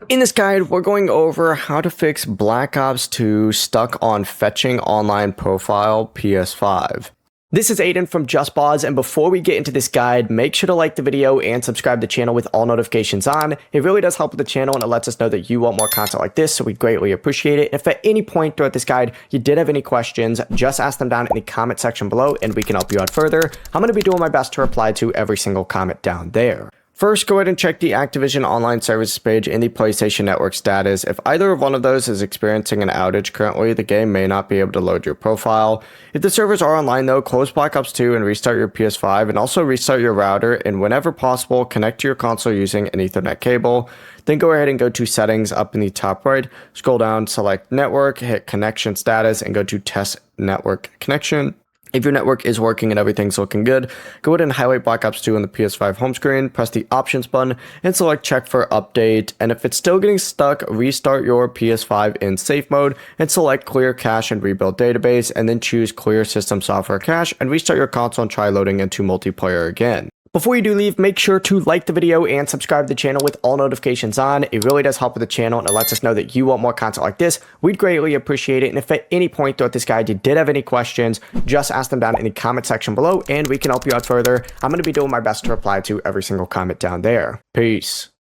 In this guide, we're going over how to fix Black Ops 2 stuck on fetching online profile PS5. This is Aiden from JustBoz, and before we get into this guide, make sure to like the video and subscribe to the channel with all notifications on. It really does help with the channel and it lets us know that you want more content like this, so we greatly appreciate it. If at any point throughout this guide you did have any questions, just ask them down in the comment section below and we can help you out further. I'm going to be doing my best to reply to every single comment down there. First, go ahead and check the Activision Online Services page in the PlayStation Network status. If either of one of those is experiencing an outage currently, the game may not be able to load your profile. If the servers are online though, close Black Ops 2 and restart your PS5, and also restart your router, and whenever possible, connect to your console using an Ethernet cable. Then go ahead and go to Settings up in the top right, scroll down, select Network, hit Connection Status, and go to Test Network Connection. If your network is working and everything's looking good, go ahead and highlight Black Ops 2 on the PS5 home screen, press the Options button, and select Check for Update. And if it's still getting stuck, restart your PS5 in safe mode and select Clear Cache and Rebuild Database, and then choose Clear System Software Cache and restart your console and try loading into multiplayer again. Before you do leave, make sure to like the video and subscribe to the channel with all notifications on. It really does help with the channel and it lets us know that you want more content like this. We'd greatly appreciate it. And if at any point throughout this guide you did have any questions, just ask them down in the comment section below and we can help you out further. I'm going to be doing my best to reply to every single comment down there. Peace.